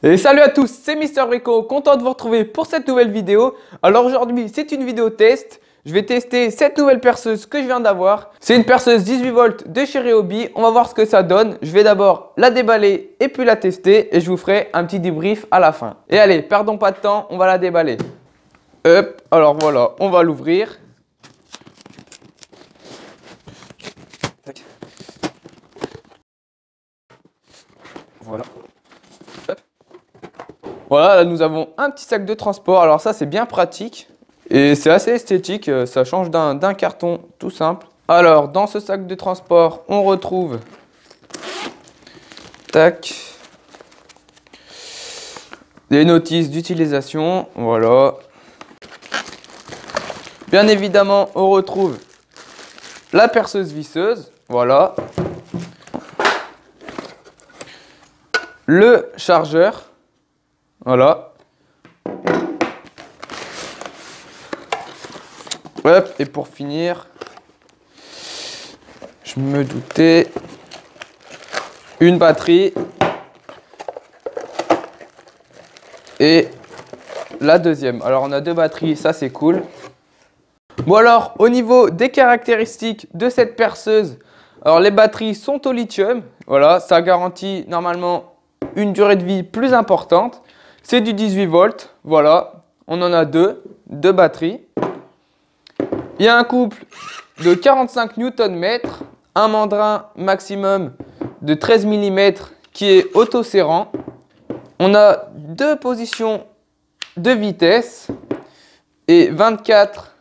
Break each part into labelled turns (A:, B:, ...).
A: Et salut à tous, c'est Mister Brico, content de vous retrouver pour cette nouvelle vidéo. Alors aujourd'hui, c'est une vidéo test. Je vais tester cette nouvelle perceuse que je viens d'avoir. C'est une perceuse 18 volts de chez Ryobi. On va voir ce que ça donne. Je vais d'abord la déballer et puis la tester. Et je vous ferai un petit débrief à la fin. Et allez, perdons pas de temps, on va la déballer. Hop, alors voilà, on va l'ouvrir. Voilà. Hop. Voilà, là nous avons un petit sac de transport. Alors ça, c'est bien pratique. Et c'est assez esthétique, ça change d'un carton tout simple. Alors, dans ce sac de transport, on retrouve tac, des notices d'utilisation, voilà. Bien évidemment, on retrouve la perceuse visseuse, voilà. Le chargeur, voilà. Hop, et pour finir, je me doutais, une batterie et la deuxième. Alors on a deux batteries, ça c'est cool. Bon alors, au niveau des caractéristiques de cette perceuse, alors les batteries sont au lithium. Voilà, ça garantit normalement une durée de vie plus importante. C'est du 18 volts, voilà, on en a deux batteries. Il y a un couple de 45 Nm, un mandrin maximum de 13 mm qui est auto-serrant. On a deux positions de vitesse et 24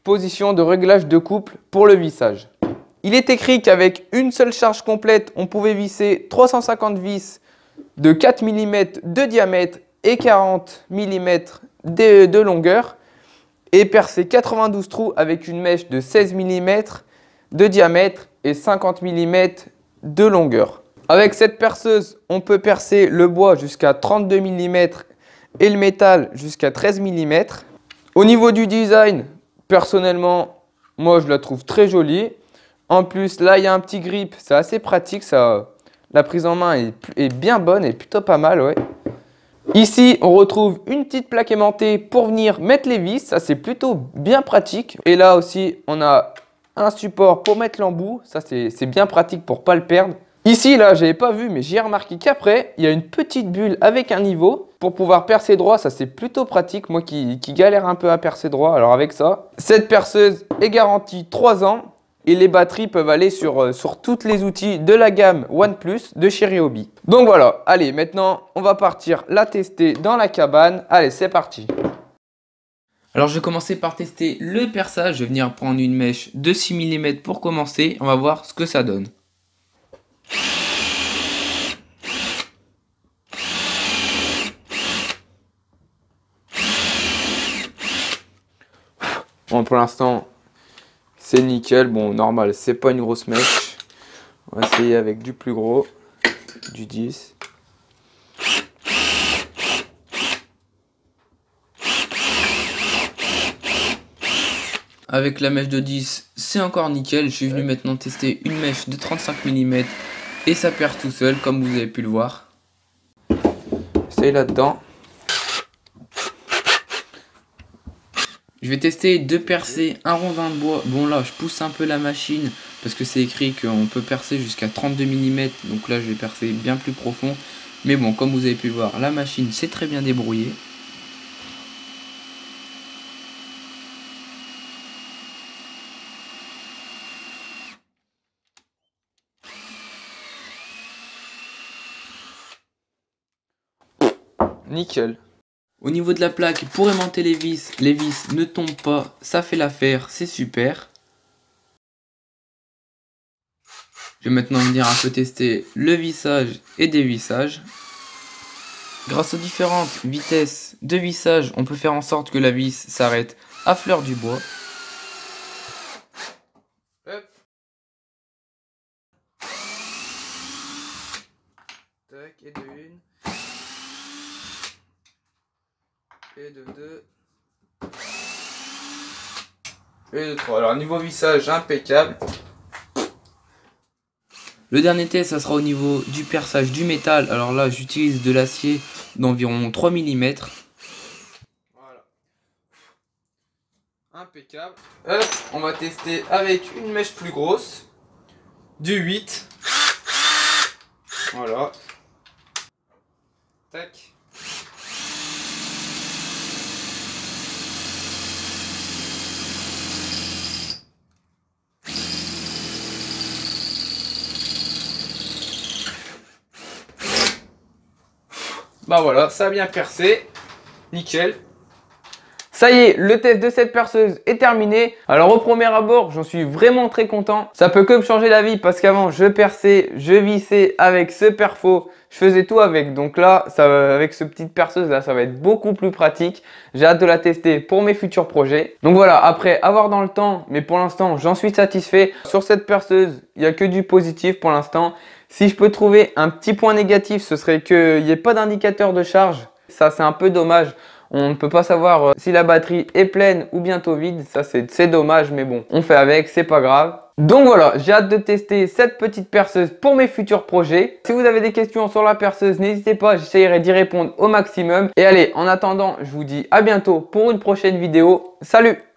A: positions de réglage de couple pour le vissage. Il est écrit qu'avec une seule charge complète, on pouvait visser 350 vis de 4 mm de diamètre et 40 mm de longueur. Et percer 92 trous avec une mèche de 16 mm de diamètre et 50 mm de longueur. Avec cette perceuse, on peut percer le bois jusqu'à 32 mm et le métal jusqu'à 13 mm. Au niveau du design, personnellement, moi je la trouve très jolie. En plus, là il y a un petit grip, c'est assez pratique, la prise en main est bien bonne et plutôt pas mal, ouais. Ici, on retrouve une petite plaque aimantée pour venir mettre les vis. Ça, c'est plutôt bien pratique. Et là aussi, on a un support pour mettre l'embout. Ça, c'est bien pratique pour ne pas le perdre. Ici, là, je n'avais pas vu, mais j'ai remarqué qu'après, il y a une petite bulle avec un niveau pour pouvoir percer droit. Ça, c'est plutôt pratique. Moi qui galère un peu à percer droit, alors avec ça. Cette perceuse est garantie 3 ans. Et les batteries peuvent aller sur tous les outils de la gamme OnePlus de chez Ryobi. Donc voilà, allez, maintenant on va partir la tester dans la cabane. Allez, c'est parti. Alors je vais commencer par tester le perçage. Je vais venir prendre une mèche de 6 mm pour commencer. On va voir ce que ça donne. Bon, pour l'instant, c'est nickel. Bon, normal, c'est pas une grosse mèche. On va essayer avec du plus gros, du 10. Avec la mèche de 10, c'est encore nickel. Je suis venu maintenant tester une mèche de 35 mm et ça perd tout seul, comme vous avez pu le voir. C'est là-dedans. Je vais tester de percer un rondin de bois. Bon là, je pousse un peu la machine parce que c'est écrit qu'on peut percer jusqu'à 32 mm. Donc là, je vais percer bien plus profond. Mais bon, comme vous avez pu le voir, la machine s'est très bien débrouillée. Nickel. Au niveau de la plaque, pour aimanter les vis ne tombent pas, ça fait l'affaire, c'est super. Je vais maintenant venir un peu tester le vissage et dévissage. Grâce aux différentes vitesses de vissage, on peut faire en sorte que la vis s'arrête à fleur du bois. Hop. Tac, et de une. Et de 2 et de 3. Alors niveau vissage impeccable. Le dernier test, ça sera au niveau du perçage du métal. Alors là, j'utilise de l'acier d'environ 3 mm. Voilà. Impeccable. Hop, on va tester avec une mèche plus grosse. Du 8. Voilà. Tac. Bah voilà, ça a bien percé. Nickel. Ça y est, le test de cette perceuse est terminé. Alors au premier abord, j'en suis vraiment très content. Ça peut que me changer la vie parce qu'avant, je perçais, je vissais avec ce perfo. Je faisais tout avec. Donc là, avec ce petite perceuse là, ça va être beaucoup plus pratique. J'ai hâte de la tester pour mes futurs projets. Donc voilà, après avoir dans le temps, mais pour l'instant, j'en suis satisfait. Sur cette perceuse, il n'y a que du positif pour l'instant. Si je peux trouver un petit point négatif, ce serait qu'il n'y ait pas d'indicateur de charge. Ça, c'est un peu dommage. On ne peut pas savoir si la batterie est pleine ou bientôt vide. Ça, c'est dommage, mais bon, on fait avec, c'est pas grave. Donc voilà, j'ai hâte de tester cette petite perceuse pour mes futurs projets. Si vous avez des questions sur la perceuse, n'hésitez pas, j'essaierai d'y répondre au maximum. Et allez, en attendant, je vous dis à bientôt pour une prochaine vidéo. Salut!